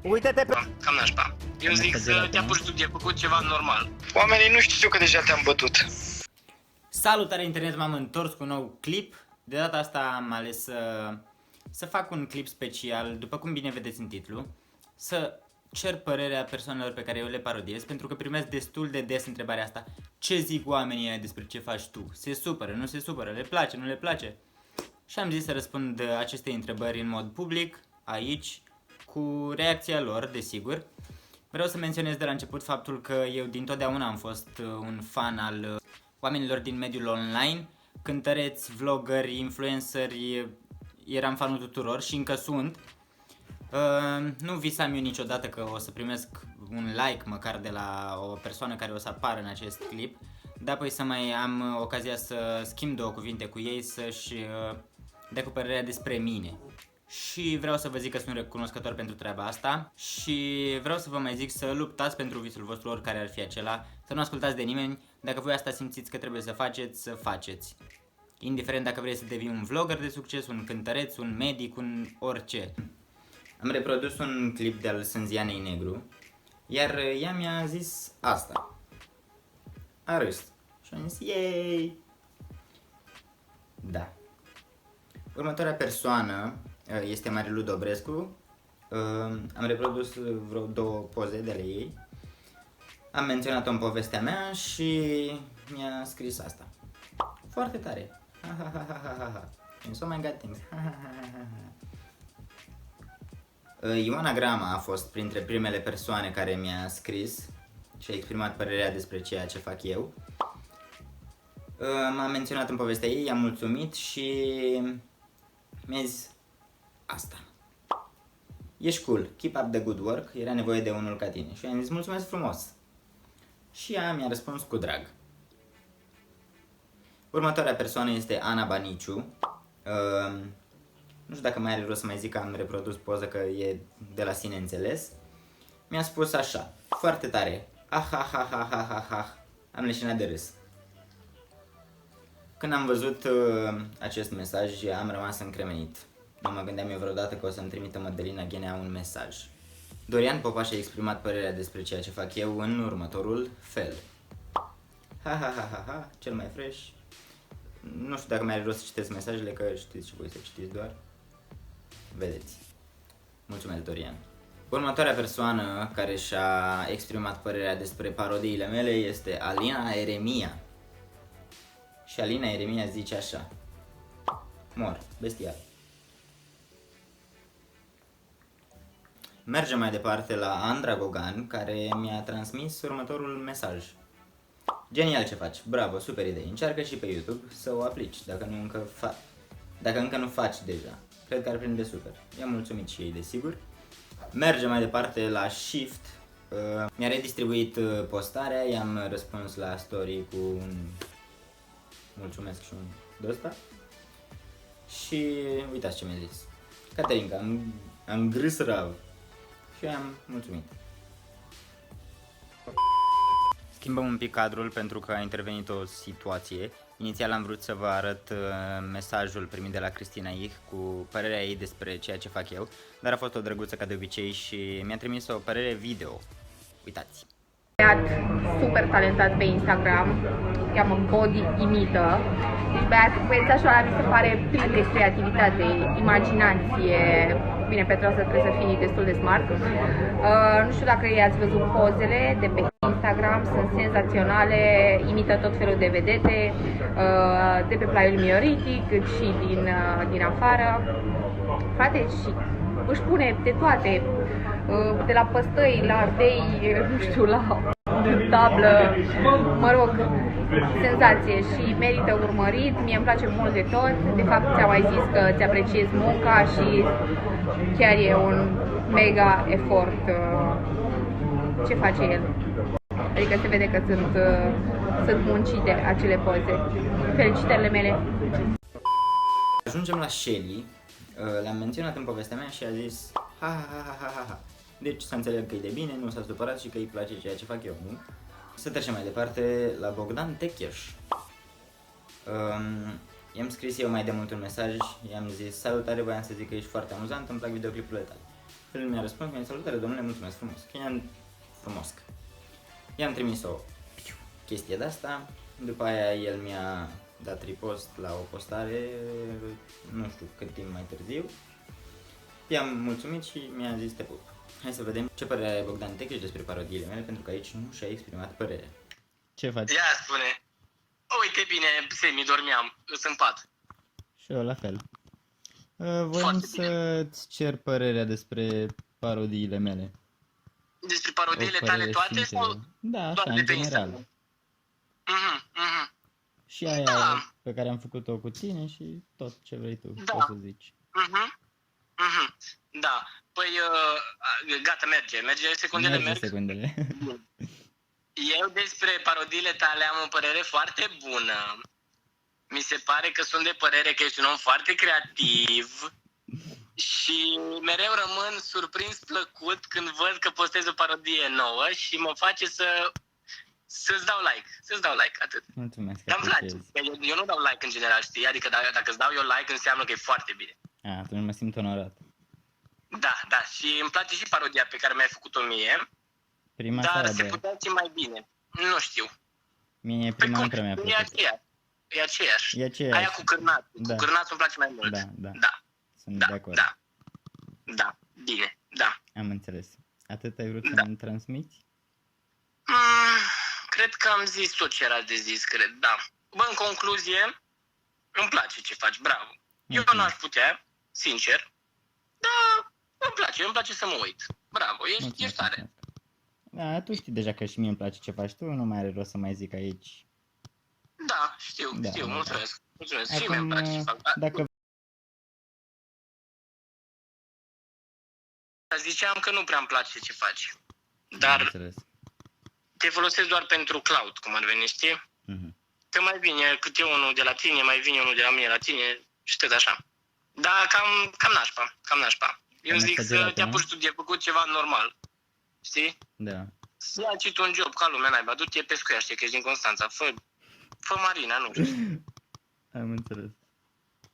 Uite-te pe... Cam nașpa. Eu zic să te apuci tu de făcut ceva normal. Oamenii nu știu că deja te-am bătut. Salutare internet, m-am întors cu un nou clip. De data asta am ales să fac un clip special, după cum bine vedeți în titlu, să cer părerea persoanelor pe care eu le parodiez, pentru că primesc destul de des întrebarea asta: ce zic oamenii ăia despre ce faci tu? Se supără, nu se supără, le place, nu le place? Și am zis să răspund acestei întrebări în mod public, aici, cu reacția lor, desigur. Vreau să menționez de la început faptul că eu dintotdeauna am fost un fan al oamenilor din mediul online, cântăreți, vloggeri, influenceri, eram fanul tuturor și încă sunt. Nu visam eu niciodată că o să primesc un like măcar de la o persoană care o să apară în acest clip, dar apoi să mai am ocazia să schimb două cuvinte cu ei, să-și dea cu părerea despre mine. Și vreau să vă zic că sunt recunoscător pentru treaba asta și vreau să vă mai zic să luptați pentru visul vostru, oricare ar fi acela, să nu ascultați de nimeni. Dacă voi asta simțiți că trebuie să faceți, să faceți. Indiferent dacă vrei să devii un vlogger de succes, un cântăreț, un medic, un orice. Am reprodus un clip de al Sânzianei Negru, iar ea mi-a zis asta. A râs. Și am zis, yay! Da. Următoarea persoană este Marilu Dobrescu. Am reprodus vreo două poze de ale ei. Am menționat-o în povestea mea și mi-a scris asta. Foarte tare. And so my god things. Ioana Grama a fost printre primele persoane care mi-a scris și a exprimat părerea despre ceea ce fac eu. M-a menționat în povestea ei, i-am mulțumit și mi-a zis asta. Ești cool, keep up the good work, era nevoie de unul ca tine. Și i-am zis mulțumesc frumos. Și ea mi-a răspuns cu drag. Următoarea persoană este Ana Baniciu. Nu știu dacă mai are rost să mai zic că am reprodus poză, că e de la sine înțeles. Mi-a spus așa, foarte tare, am leșinat de râs. Când am văzut acest mesaj, am rămas încremenit. Nu mă gândeam eu vreodată că o să-mi trimită Mădălina Ghenea un mesaj. Dorian Popa și-a exprimat părerea despre ceea ce fac eu în următorul fel. Cel mai fresh. Nu știu dacă mai are rost să citesc mesajele, că știți și voi să citiți doar. Vedeți. Mulțumesc, Dorian. Următoarea persoană care și-a exprimat părerea despre parodiile mele este Alina Eremia. Și Alina Eremia zice așa: mor, bestial. Mergem mai departe la Andra Gogan, care mi-a transmis următorul mesaj. Genial ce faci, bravo, super idee, încearcă și pe YouTube să o aplici, dacă încă nu faci deja. Cred că ar prinde super. I-am mulțumit și ei, desigur. Mergem mai departe la Shift. Mi-a redistribuit postarea, i-am răspuns la story cu un mulțumesc și un de-ăsta. Și uitați ce mi-a zis. Caterinca, am grâs rău. Și am mulțumit. Schimbăm un pic cadrul pentru că a intervenit o situație. Inițial am vrut să vă arăt mesajul primit de la Cristina Ih cu părerea ei despre ceea ce fac eu, dar a fost o drăguță ca de obicei și mi-a trimis o părere video. Uitați! Băiat super talentat pe Instagram, cheamă Body Imită. Deci băiețașul ăla mi se pare plin de creativitate, imaginație. Bine, pentru asta trebuie să fii destul de smart. Nu știu dacă i-ați văzut pozele de pe Instagram, sunt senzaționale, imită tot felul de vedete, de pe plaiul Mioritic, cât și din afară. Frate, și își pune de toate, de la păstăi, la ardei, nu știu, la tablă, mă rog, senzație și merită urmărit, mie îmi place mult de tot. De fapt, ți-am mai zis că ți apreciez munca și chiar e un mega efort ce face el. Adică se vede că sunt muncite acele poze. Felicitările mele! Ajungem la Shelly. Le-am menționat în povestea mea și a zis ha. Deci să înțeleg că e de bine, nu s-a supărat și că îi place ceea ce fac eu, nu? Să trecem mai departe la Bogdan Techeș. I-am scris eu mai de mult un mesaj, i-am zis salutare, voiam să zic că ești foarte amuzant, îmi plac videoclipurile tale. El mi-a răspuns, mi-a salutare, domnule, mulțumesc frumos. Frumos. I-am trimis o chestie de-asta, după aia el mi-a dat repost la o postare, nu știu cât timp mai târziu. I-am mulțumit și mi-a zis te pup. Hai să vedem ce părere are Bogdan Techeș despre parodiile mele, pentru că aici nu și-a exprimat părerea. Ce faci? Ia spune. Uite bine, Semi, dormeam, eu sunt în pat. Și eu la fel. Voiam să-ți cer părerea despre parodiile mele. Despre parodiile tale toate sinceră. sau Da, așa, doar de în pe general. Instagram? Mhm, mhm. Și aia Da. pe care am făcut-o cu tine și tot ce vrei tu, Da. poți să zici. Mhm, mhm. Da. Păi, gata, merge, secundele merg. Secundele. Eu despre parodiile tale am o părere foarte bună. Mi se pare că sunt de părere că ești un om foarte creativ și mereu rămân surprins plăcut când văd că postezi o parodie nouă și mă face să-ți dau like. Să-ți dau like, atât. Mulțumesc. Dar îmi place. Eu nu dau like în general, știi? Adică dacă îți dau eu like înseamnă că e foarte bine. Atunci mă simt onorat. Da, și îmi place și parodia pe care mi-ai făcut-o mie, Prima dar sau a se doua? putea și mai bine. Nu știu. Mie prima nu prea mi-a E plăcut. aceeași. E aceeași. E aceeași. Aia cu cârnatul. Da. Cu cârnatul îmi place mai mult. Da. Sunt de acord. Da. Bine, da. Am înțeles. Atât ai vrut Da. să-mi transmiți? Cred că am zis tot ce era de zis, cred, da. Bă, în concluzie, îmi place ce faci, bravo. Eu Mulțumesc. n-aș putea, sincer, dar îmi place să mă uit. Bravo, ești tare. Da, tu știi deja că și mie îmi place ce faci tu, nu mai are rost să mai zic aici. Da, știu, Da. mulțumesc. Și mie Acum, îmi place ce fac. dacă Ziceam că nu prea îmi place ce faci, Am dar înțeles. te folosesc doar pentru cloud, cum ar veni, știi? Mhm. Că mai vine câte unul de la tine, mai vine unul de la mine la tine și tot așa. Da, cam nașpa. Eu zic să exagerat, te nu? apuci tu de făcut ceva normal. Știi? Da. Să ia și tu un job ca lumea, naiba, du-te pe scuia, știi că ești din Constanța, fă marina, nu știu. Am înțeles.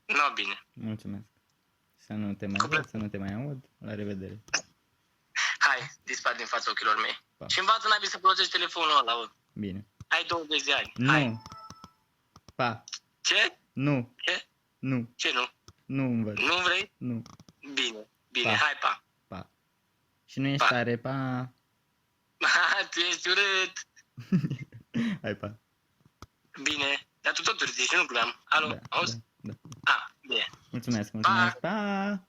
No, bine. Mulțumesc. Să nu te mai Cu văd, să nu te mai aud. La revedere. Hai, dispar din fața ochilor mei. Pa. Și învață naibii să folosești telefonul ăla, bă. Bine. Ai 20 de ani. Nu. Hai. Pa. Ce? Nu. Ce? Nu. Ce nu? Nu învăț. Nu vrei? Nu. Bine, Pa. hai, pa. Pa. Și nu ești Pa. tare. Pa. Tu ești urât. Hai, pa. Bine, dar tu tot urzi și nu glumeam. Alo, auzi? Da. Bine. Mulțumesc. Pa. Pa.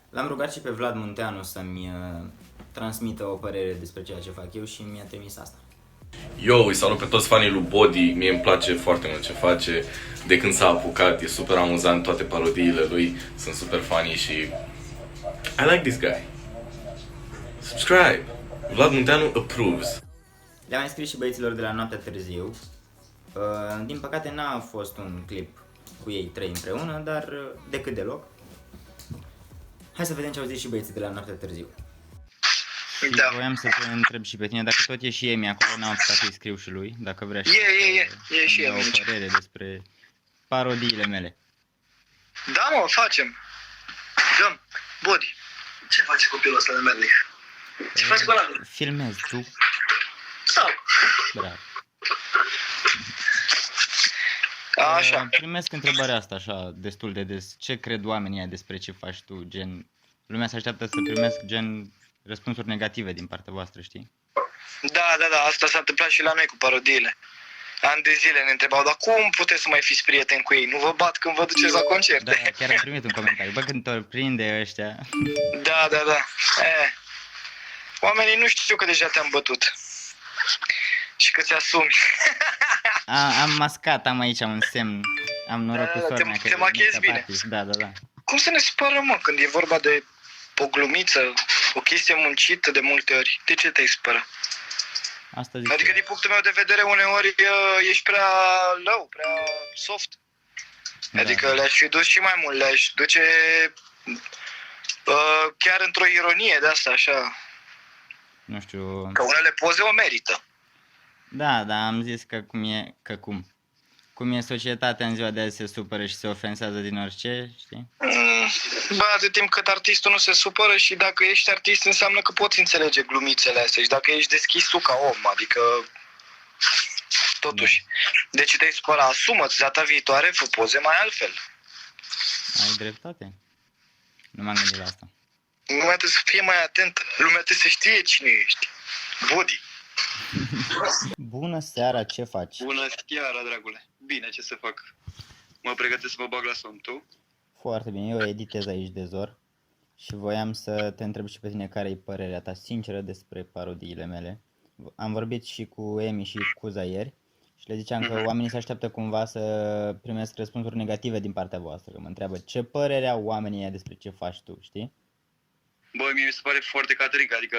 L-am rugat și pe Vlad Munteanu să-mi transmită o părere despre ceea ce fac eu și mi-a trimis asta. Yo, îi salut pe toți fanii lui Body, mie îmi place foarte mult ce face. De când s-a apucat, e super amuzant, toate parodiile lui sunt super funny și I like this guy. Subscribe! Vlad Munteanu approves. Le-am mai scris și băieților de la Noaptea Târziu. Din păcate n-a fost un clip cu ei trei împreună, dar decât deloc. Hai să vedem ce au zis și băieții de la Noaptea Târziu. Da. Și voiam să te întreb și pe tine, dacă tot e și Emi acolo, n-am putea să-i scriu și lui, dacă vrea și E și să-mi dea Emi aici. o părere despre parodiile mele. Da, mă, facem. Dăm. Body. Ce face copilul ăsta de merlich? Ce faci cu ăla? Filmez, tu? Sau? Bravo. Așa. Primesc întrebarea asta așa destul de des. Ce cred oamenii despre ce faci tu? Gen, lumea se așteaptă să primesc gen răspunsuri negative din partea voastră, știi? Da, asta s-a întâmplat și la noi cu parodiile. Ani de zile ne întrebau, dar cum puteți să mai fiți prieteni cu ei? Nu vă bat când vă duceți la concerte? Da, chiar am primit un comentariu. Bă, când te prinde ăștia... Da. Oamenii nu știu că deja te-am bătut. Și că ți-asumi. Am mascat, am aici un semn. Am noroc cu sora mea că te machezi mi-a bine. scăpat. Da. Cum să ne supărăm, mă, când e vorba de o glumiță, o chestie muncită de multe ori? De ce te-ai supăra? Asta zic. Adică, din punctul meu de vedere, uneori ești prea low, prea soft. Da. Adică le-aș fi dus și mai mult, le-aș duce chiar într-o ironie de asta, așa. Nu știu... Că unele poze o merită. Da, am zis că cum cum e societatea în ziua de azi, se supără și se ofensează din orice, știi? Bă, atât timp cât artistul nu se supără și dacă ești artist înseamnă că poți înțelege glumițele astea și dacă ești deschis tu ca om, adică totuși. De ce te-ai supăra? Asumă-ți, data viitoare, fă poze mai altfel. Ai dreptate. Nu m-am gândit la asta. Lumea trebuie să fie mai atentă, lumea trebuie să știe cine ești. Body. Bună seara, ce faci? Bună seara, dragule. Bine, ce să fac? Mă pregătesc să mă bag la somn, tu? Foarte bine, eu editez aici de zor și voiam să te întreb și pe tine care e părerea ta sinceră despre parodiile mele. Am vorbit și cu Emi și cu Cuza ieri și le ziceam că oamenii se așteaptă cumva să primesc răspunsuri negative din partea voastră. Mă întreabă ce părere au oamenii ăia despre ce faci tu, știi? Bă, mie mi se pare foarte Caterinca, adică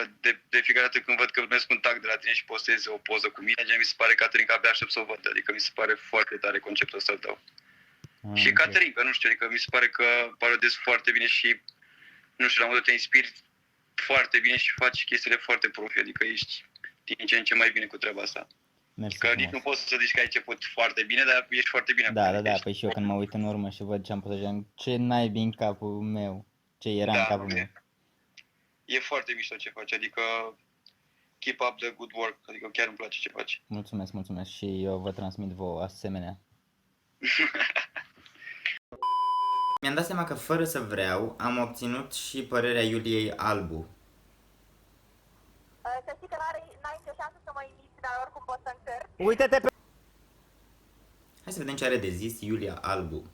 de fiecare dată când văd că primesc un tag de la tine și postezi o poză cu mine, mi se pare Caterinca, abia aștept să o văd, adică mi se pare foarte tare conceptul ăsta al tău. Și Ok. Caterinca, nu știu, adică mi se pare că parodezi foarte bine și, nu știu, la modul te inspiri foarte bine și faci chestiile foarte profi, adică ești din ce în ce mai bine cu treaba asta. Mersi Că nici frumos. nu poți să zici că ai început foarte bine, dar ești foarte bine. Da, acum, da, da, ești- păi și eu când mă uit în urmă și văd ce am pus așa, ce naibii în capul meu, ce era în capul meu. E foarte mișto ce faci, adică keep up the good work, adică chiar îmi place ce faci. Mulțumesc, mulțumesc și eu vă transmit vouă asemenea. Mi-am dat seama că fără să vreau am obținut și părerea Iuliei Albu. Să știi că n-ai nicio șansă să mă imiți, dar oricum pot să încerc. Uite-te pe... Hai să vedem ce are de zis Iulia Albu.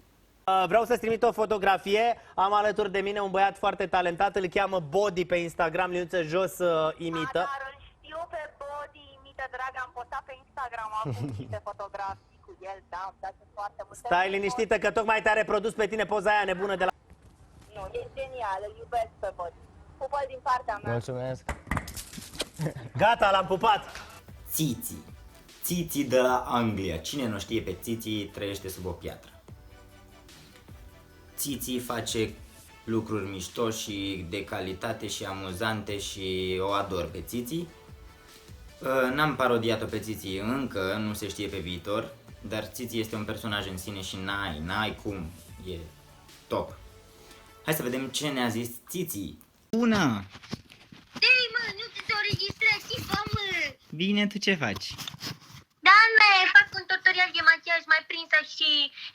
Vreau să-ți trimit o fotografie. Am alături de mine un băiat foarte talentat, îl cheamă Body pe Instagram, linuță jos imită. Dar îl știu pe Body, imită dragă, am postat pe Instagram acum niște fotografii cu el, da, îmi place foarte mult. Stai liniștită că tocmai te-a reprodus pe tine poza aia nebună de la... Nu, e genial, îl iubesc pe Body. Pupă din partea mea. Mulțumesc. Gata, l-am pupat. Țiții. Țiții de la Anglia. Cine nu știe pe Țiții trăiește sub o piatră. Țiții face lucruri mișto și de calitate și amuzante și o ador pe Țiții. N-am parodiat-o pe Țiții încă, nu se știe pe viitor, dar Țiții este un personaj în sine și n-ai cum, e top. Hai să vedem ce ne-a zis Țiții. Bună! Ei, mă, nu te înregistrezi, și fă, mă! Bine, tu ce faci? Da, mă, fac un tutorial de machiaj mai prinsă și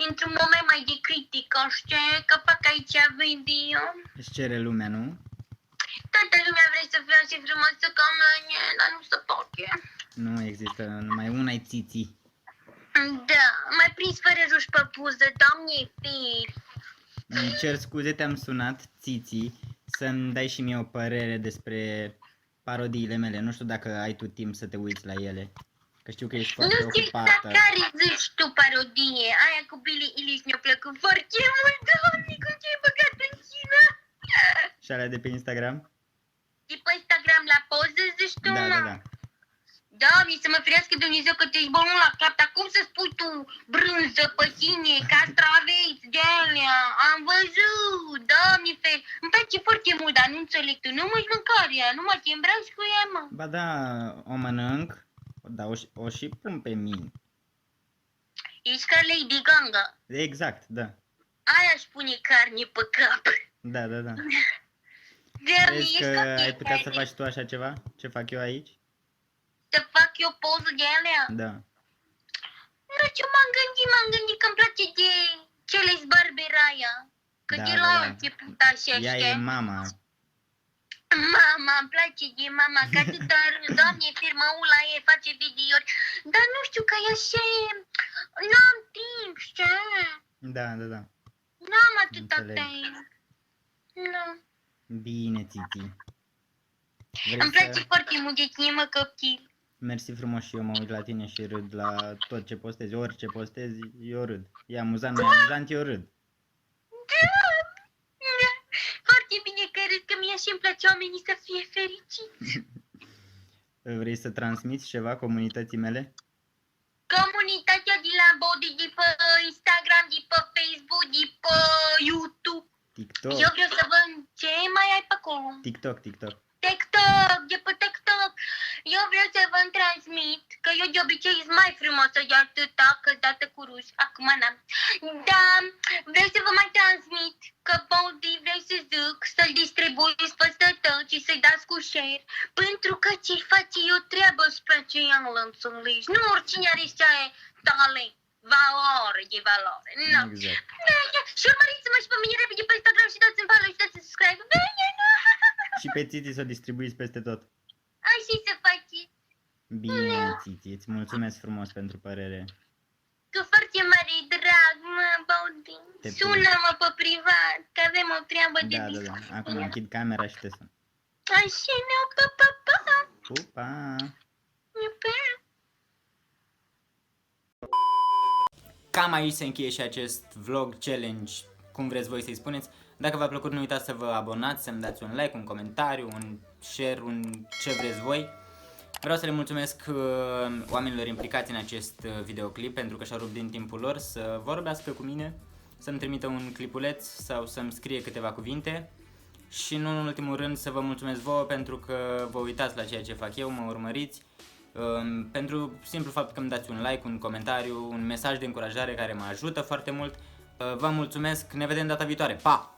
într-un moment mai de critică, știi? Că fac aici video. Își cere lumea, nu? Toată lumea vrea să fie așa frumoasă ca mine, dar nu se poate. Nu există numai una Țiții. Da, mai prins fără ruș pe buză, doamne, fii. Îmi cer scuze, te-am sunat, Țiții, să-mi dai și mie o părere despre parodiile mele. Nu știu dacă ai tu timp să te uiți la ele, că știu că ești Nu foarte știu exact ocupată. care zici tu parodie. Aia cu Billie Eilish mi-a plăcut foarte mult, doamne, cum ți-ai băgat în cină. Și alea de pe Instagram? De pe Instagram la poză zici tu, Da, mă? da, da. Doamne, să mă ferească Dumnezeu că te-ești bolul la cap, dar cum să spui tu brânză, păsine, castraveți, de alea? Am văzut, Doamne, îmi place foarte mult, dar nu înțeleg, tu nu mănânci mâncarea, nu mă te îmbraci cu ea, mă. Ba da, o mănânc, dar o și pun pe mine. Ești ca Lady Gaga, Exact, da. aia își pune carne pe cap. Da, da, da. Doamne, Crezi ești că ca ai putea să carne. faci tu așa ceva? Ce fac eu aici? Să fac eu poză de alea? Da. Nu știu, m-am gândit că îmi place de cele Barberaia. Că Da, de da, la da. început așa, Ea e știi? mama. Mama, îmi place de mama, că atâta doamne, firmăula ei face videouri. Dar nu știu, că e așa, n-am timp, știi? Da, da, da. N-am atâta Înțeleg. timp. Nu. Bine, Titi. Vrei Îmi place să... foarte mult de tine, mă, copil. Mersi frumos și eu mă uit la tine și râd la tot ce postezi, orice postezi, eu râd. E amuzant, nu e amuzant, eu râd. Da. Foarte bine că râd, că mie și îmi place oamenii să fie fericiți. Vrei să transmiți ceva comunității mele? Comunitatea de la Body, de pe Instagram, de pe Facebook, de pe YouTube. TikTok? Eu vreau să văd ce mai ai pe acolo. TikTok, TikTok. TikTok, de pe TikTok. Eu vreau să vă transmit că eu de obicei sunt mai frumoasă de atâta, că dată cu ruș, acum n-am. Da, vreau să vă mai transmit că Body vrei să zic să-l distribuiți peste tot și să-i dați cu share, pentru că ce-i face eu treabă specială, înțelegi? Nu oricine are ce talent. Valoare, de valoare. No. Exact. Bine, și urmăriți-mă și pe mine repede pe Instagram și dați-mi follow și dați-mi subscribe. Bine, no. Și pe Titi să o distribuiți peste tot. Așa se face. Bine, Titi, îți mulțumesc frumos pentru părere. Cu foarte mare drag, mă, Body. Te pup. Sună-mă pe privat, că avem o treabă de Da. discuție. Acum închid camera și te sun. Așa, no, pa, pa, pa. Pupa! Pa. Cam aici se încheie și acest vlog, challenge, cum vreți voi să-i spuneți. Dacă v-a plăcut, nu uitați să vă abonați, să-mi dați un like, un comentariu, un share, un ce vreți voi. Vreau să le mulțumesc oamenilor implicați în acest videoclip pentru că și-au rupt din timpul lor să vorbească cu mine, să-mi trimită un clipuleț sau să-mi scrie câteva cuvinte. Și nu în ultimul rând să vă mulțumesc vouă pentru că vă uitați la ceea ce fac eu, mă urmăriți. Pentru simplu fapt că îmi dați un like, un comentariu, un mesaj de încurajare care mă ajută foarte mult. Vă mulțumesc, ne vedem data viitoare, pa!